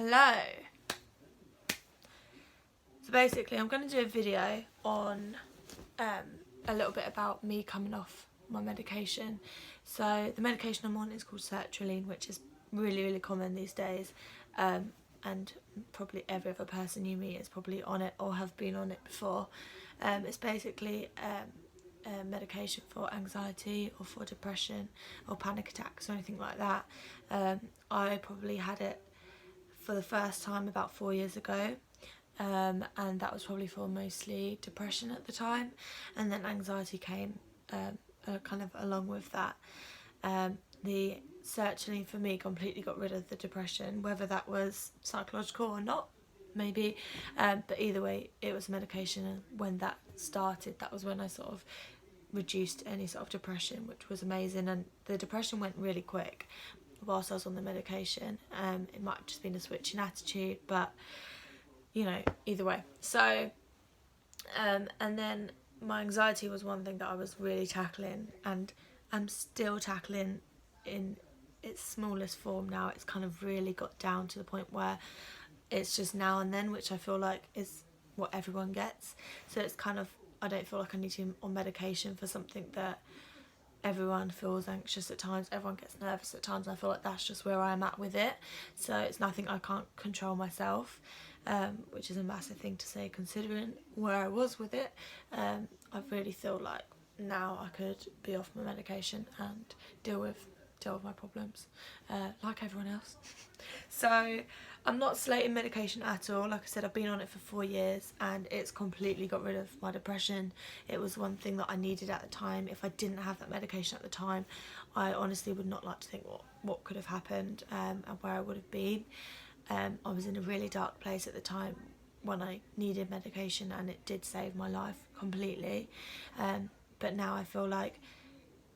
Hello. So basically I'm going to do a video on a little bit about me coming off my medication. So the medication I'm on is called Sertaline, which is really common these days, and probably every other person you meet is probably on it or have been on it before. It's basically a medication for anxiety or for depression or panic attacks or anything like that. I probably had it for the first time about 4 years ago, and that was probably for mostly depression at the time, and then anxiety came kind of along with that. The Sertraline for me completely got rid of the depression, whether that was psychological or not, maybe, but either way it was medication, and when that started, that was when I sort of reduced any sort of depression, which was amazing. And the depression went really quick whilst I was on the medication. It might have just been a switch in attitude, but you know, either way. So and then my anxiety was one thing that I was really tackling, and I'm still tackling in its smallest form now. It's kind of really got down to the point where it's just now and then, which I feel like is what everyone gets. So it's kind of, I don't feel like I need to be on medication for something that everyone feels anxious at times, everyone gets nervous at times. I feel like that's just where I'm at with it. So it's nothing I can't control myself, which is a massive thing to say considering where I was with it. I really feel like now I could be off my medication and deal with my problems like everyone else. So I'm not slating medication at all. Like I said, I've been on it for 4 years and it's completely got rid of my depression. It was one thing that I needed at the time. If I didn't have that medication at the time, I honestly would not like to think what could have happened and where I would have been. I was in a really dark place at the time when I needed medication, and it did save my life completely. But now I feel like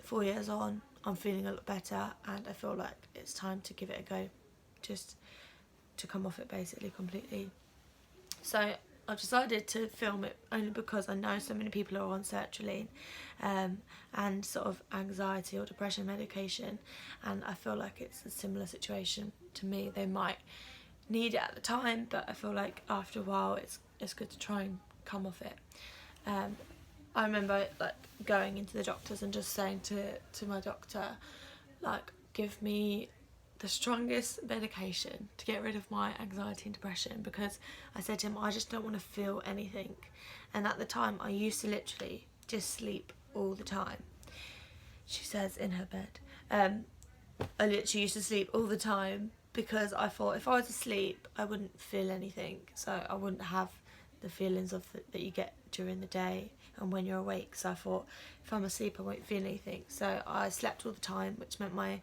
4 years on, I'm feeling a lot better, and I feel like it's time to give it a go, just to come off it basically completely. So I've decided to film it only because I know so many people are on sertraline and sort of anxiety or depression medication, and I feel like it's a similar situation to me. They might need it at the time, but I feel like after a while it's good to try and come off it. I remember like going into the doctors and just saying to my doctor, like, give me the strongest medication to get rid of my anxiety and depression, because I said to him, I just don't want to feel anything. And at the time I used to literally just sleep all the time. She says in her bed. I literally used to sleep all the time because I thought if I was asleep I wouldn't feel anything, so I wouldn't have the feelings of that you get during the day and when you're awake. So I thought if I'm asleep I won't feel anything, so I slept all the time, which meant my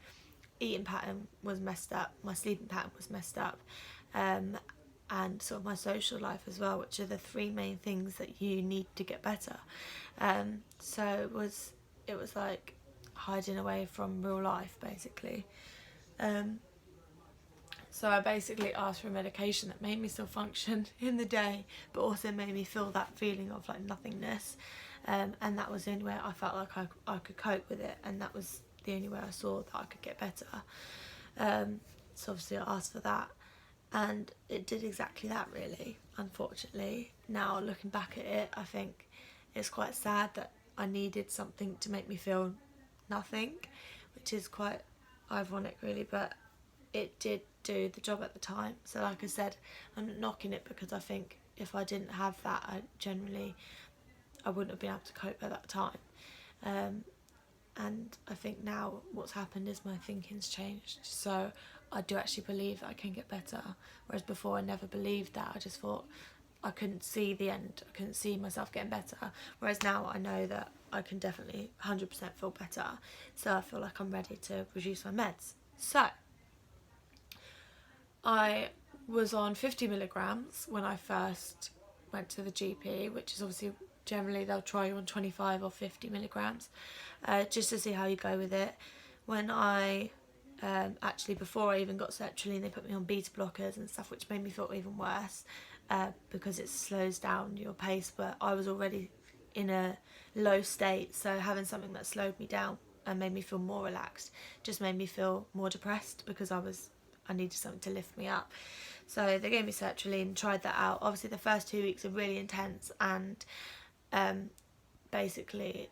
eating pattern was messed up, my sleeping pattern was messed up, and sort of my social life as well, which are the 3 main things that you need to get better. So it was like hiding away from real life basically. So I basically asked for a medication that made me still function in the day, but also made me feel that feeling of like nothingness, and that was the only way I felt like I could cope with it, and that was the only way I saw that I could get better. So obviously I asked for that, and it did exactly that really, unfortunately. Now looking back at it, I think it's quite sad that I needed something to make me feel nothing, which is quite ironic really, but it did do the job at the time. So like I said, I'm not knocking it, because I think if I didn't have that, I wouldn't have been able to cope at that time. And I think now what's happened is my thinking's changed, so I do actually believe that I can get better, whereas before I never believed that. I just thought I couldn't see the end, I couldn't see myself getting better, whereas now I know that I can definitely 100% feel better. So I feel like I'm ready to reduce my meds. So I was on 50 milligrams when I first went to the GP, which is obviously generally they'll try you on 25 or 50 milligrams just to see how you go with it. When I actually, before I even got sertraline, they put me on beta blockers and stuff, which made me feel even worse because it slows down your pace, but I was already in a low state, so having something that slowed me down and made me feel more relaxed just made me feel more depressed, because I was I needed something to lift me up. So they gave me sertraline, tried that out. Obviously the first 2 weeks are really intense, and basically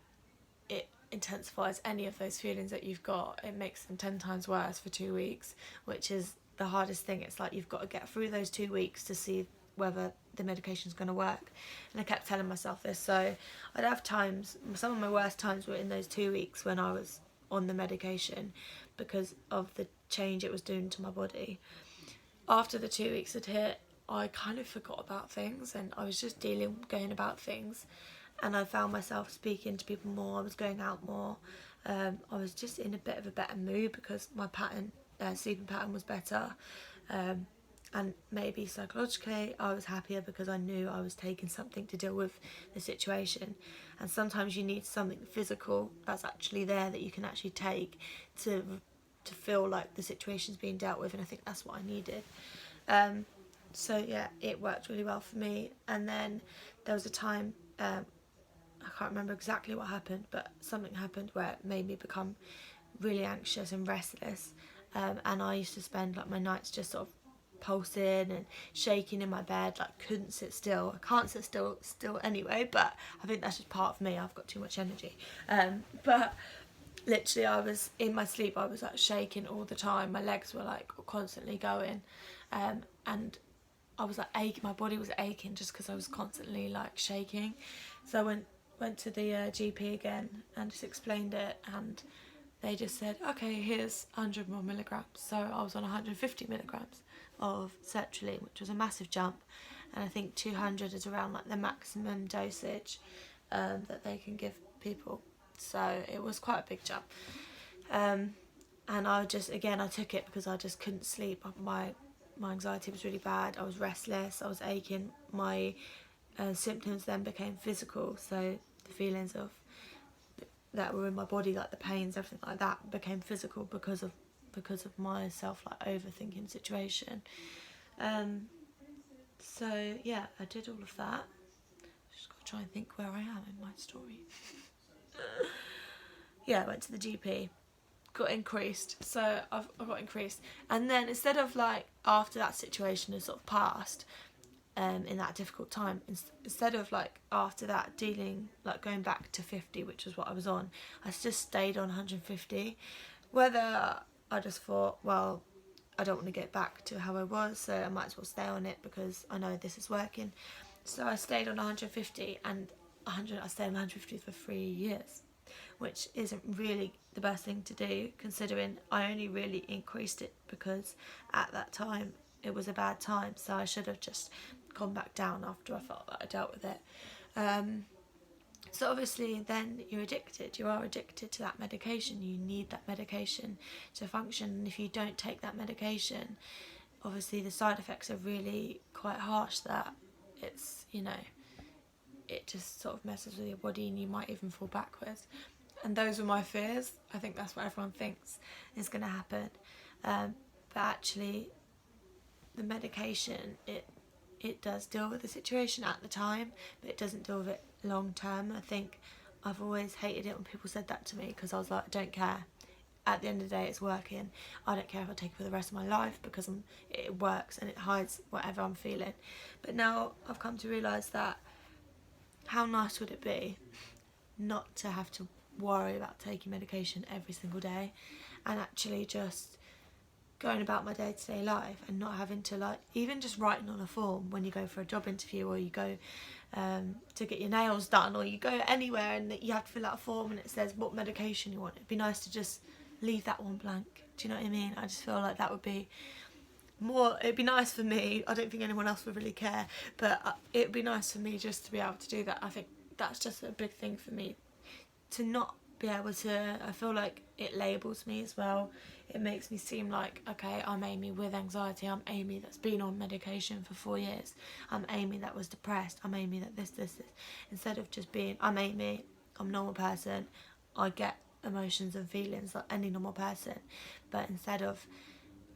it intensifies any of those feelings that you've got. It makes them 10 times worse for 2 weeks, which is the hardest thing. It's like you've got to get through those 2 weeks to see whether the medication's going to work. And I kept telling myself this. So I'd have times, some of my worst times were in those 2 weeks when I was on the medication, because of the change it was doing to my body. After the 2 weeks had hit, I kind of forgot about things, and I was just going about things, and I found myself speaking to people more. I was going out more. I was just in a bit of a better mood because my sleeping pattern was better, and maybe psychologically I was happier because I knew I was taking something to deal with the situation. And sometimes you need something physical that's actually there that you can actually take to feel like the situation's being dealt with, and I think that's what I needed. So yeah, it worked really well for me. And then there was a time, I can't remember exactly what happened, but something happened where it made me become really anxious and restless, and I used to spend like my nights just sort of pulsing and shaking in my bed, like couldn't sit still. I can't sit still anyway, but I think that's just part of me. I've got too much energy. But literally I was in my sleep, I was like shaking all the time. My legs were like constantly going, and I was like aching, my body was aching just because I was constantly like shaking. So I went to the GP again and just explained it, and they just said, okay, here's 100 more milligrams. So I was on 150 milligrams of sertraline, which was a massive jump, and I think 200 is around like the maximum dosage that they can give people. So it was quite a big jump, and I took it because I just couldn't sleep. My anxiety was really bad. I was restless, I was aching. My symptoms then became physical, so the feelings of that were in my body, like the pains, everything like that, became physical because of myself like overthinking situation. So yeah, I did all of that. Just got to try and think where I am in my story. Yeah, I went to the GP, got increased. So I got increased, and then instead of like after that situation has sort of passed, in that difficult time, instead of like after that dealing, like going back to 50, which was what I was on, I just stayed on 150. Whether I just thought, well, I don't want to get back to how I was, so I might as well stay on it because I know this is working. So I stayed on 150, and I stayed on 150 for 3 years, which isn't really the best thing to do, considering I only really increased it because at that time it was a bad time. So I should have just gone back down after I felt that I dealt with it. So obviously then you are addicted to that medication. You need that medication to function, and if you don't take that medication, obviously the side effects are really quite harsh, that it's, it just sort of messes with your body and you might even fall backwards. And those were my fears. I think that's what everyone thinks is going to happen, but actually the medication, it does deal with the situation at the time, but it doesn't deal with it long term. I think I've always hated it when people said that to me, because I was like, I don't care. At the end of the day, it's working. I don't care if I take it for the rest of my life, because it works and it hides whatever I'm feeling. But now I've come to realise that how nice would it be not to have to worry about taking medication every single day, and actually just going about my day-to-day life and not having to, like, even just writing on a form when you go for a job interview, or you go to get your nails done, or you go anywhere and you have to fill out a form and it says what medication you want. It'd be nice to just leave that one blank. Do you know what I mean? I just feel like that would be more, it'd be nice for me. I don't think anyone else would really care, but it'd be nice for me just to be able to do that. I think that's just a big thing for me, to not be able to. I feel like it labels me as well. It makes me seem like, okay, I'm Amy with anxiety, I'm Amy that's been on medication for 4 years, I'm Amy that was depressed, I'm Amy that this. Instead of just being, I'm Amy, I'm a normal person, I get emotions and feelings like any normal person, but instead of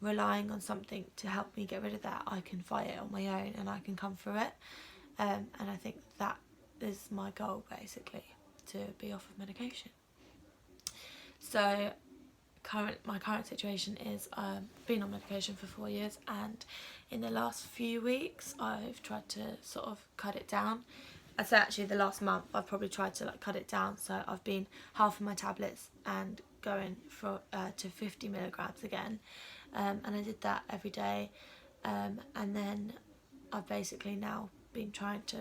relying on something to help me get rid of that, I can fight it on my own and I can come through it. And I think that is my goal, basically, to be off of medication. So my current situation is I've been on medication for 4 years, and in the last few weeks I've tried to sort of cut it down. I'd say actually the last month I've probably tried to cut it down, so I've been half of my tablets and going for to 50 milligrams again, and I did that every day, and then I've basically now been trying to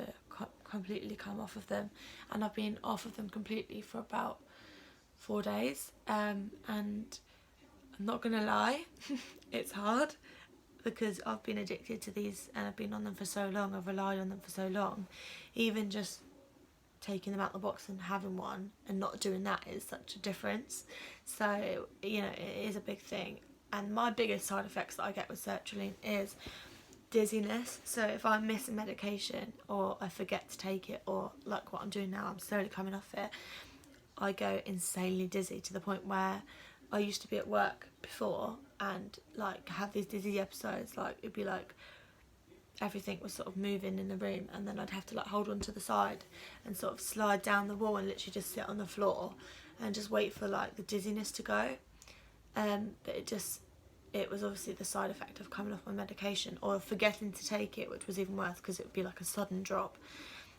completely come off of them, and I've been off of them completely for about 4 days, and I'm not gonna lie, it's hard because I've been addicted to these and I've been on them for so long, I've relied on them for so long. Even just taking them out the box and having one and not doing that is such a difference. So, you know, it is a big thing. And my biggest side effects that I get with sertraline is dizziness. So if I miss a medication or I forget to take it, or like what I'm doing now, I'm slowly coming off it, I go insanely dizzy to the point where I used to be at work before and like have these dizzy episodes. Like it'd be like everything was sort of moving in the room, and then I'd have to like hold on to the side and sort of slide down the wall and literally just sit on the floor and just wait for like the dizziness to go. But it was obviously the side effect of coming off my medication or forgetting to take it, which was even worse because it would be like a sudden drop.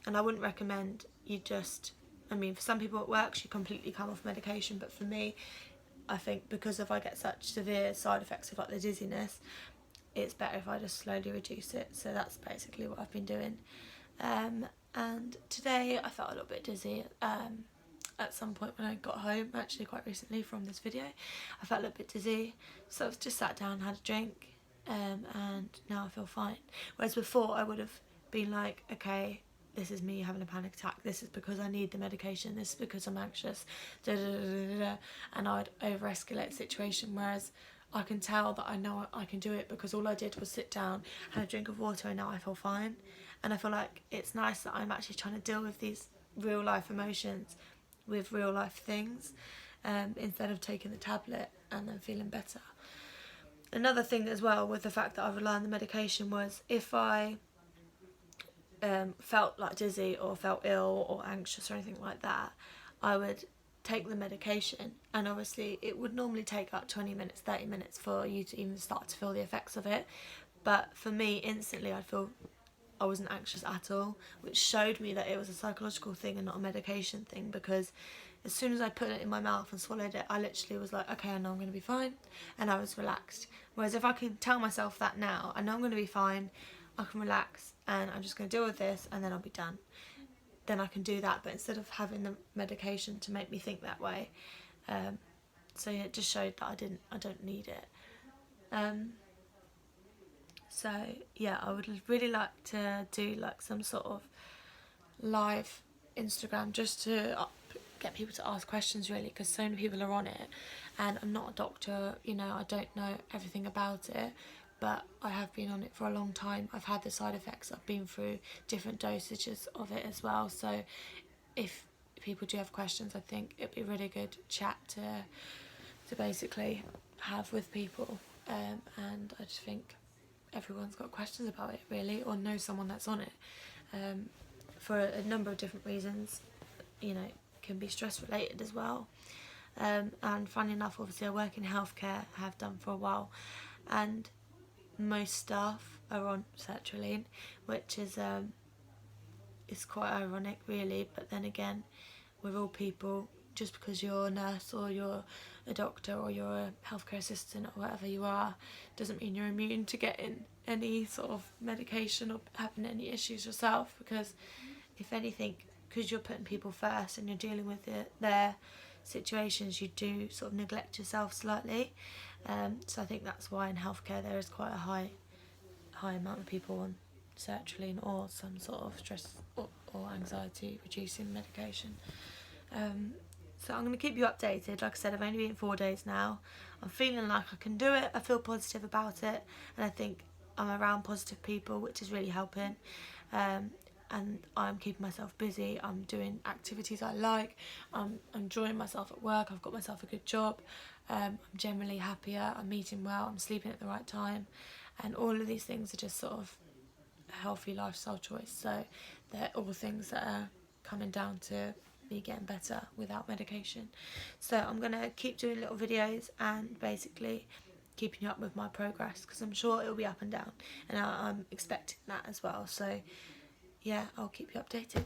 And I wouldn't recommend you just, I mean, for some people it works, you completely come off medication, but for me, I think because if I get such severe side effects of like the dizziness, it's better if I just slowly reduce it. So that's basically what I've been doing. And today I felt a little bit dizzy at some point when I got home, actually quite recently from this video. I felt a little bit dizzy, so I just sat down, had a drink, and now I feel fine. Whereas before I would have been like, okay, this is me having a panic attack, this is because I need the medication, this is because I'm anxious, da, da, da, da, da, and I'd over-escalate the situation, whereas I can tell that I know I can do it because all I did was sit down, have a drink of water, and now I feel fine. And I feel like it's nice that I'm actually trying to deal with these real life emotions with real life things, instead of taking the tablet and then feeling better. Another thing as well with the fact that I rely on the medication was if I felt like dizzy or felt ill or anxious or anything like that, I would take the medication, and obviously it would normally take about 20 minutes, 30 minutes for you to even start to feel the effects of it. But for me, instantly I'd feel I wasn't anxious at all, which showed me that it was a psychological thing and not a medication thing, because as soon as I put it in my mouth and swallowed it, I literally was like, okay, I know I'm going to be fine, and I was relaxed. Whereas if I can tell myself that now, I know I'm going to be fine, I can relax, and I'm just going to deal with this, and then I'll be done, then I can do that. But instead of having the medication to make me think that way, so yeah, it just showed that I don't need it. So yeah, I would really like to do like some sort of live Instagram just to get people to ask questions, really, because so many people are on it, and I'm not a doctor, you know, I don't know everything about it, but I have been on it for a long time. I've had the side effects, I've been through different dosages of it as well, so if people do have questions, I think it'd be a really good chat to basically have with people, and I just think everyone's got questions about it, really, or know someone that's on it, for a number of different reasons. You know, it can be stress related as well, and funny enough, obviously I work in healthcare, have done for a while, and most staff are on sertraline, which is quite ironic, really. But then again, we're all people. Just because you're a nurse or you're a doctor or you're a healthcare assistant or whatever you are, doesn't mean you're immune to getting any sort of medication or having any issues yourself, because if anything, because you're putting people first and you're dealing with their situations, you do sort of neglect yourself slightly. So I think that's why in healthcare there is quite a high amount of people on sertraline or some sort of stress or anxiety reducing medication. So I'm going to keep you updated. Like I said, I've only been 4 days now. I'm feeling like I can do it. I feel positive about it, and I think I'm around positive people, which is really helping. And I'm keeping myself busy. I'm doing activities I like. I'm enjoying myself at work. I've got myself a good job. I'm generally happier. I'm eating well. I'm sleeping at the right time, and all of these things are just sort of a healthy lifestyle choice. So they're all things that are coming down to me getting better without medication. So I'm going to keep doing little videos and basically keeping you up with my progress, because I'm sure it'll be up and down, and I'm expecting that as well. So yeah, I'll keep you updated.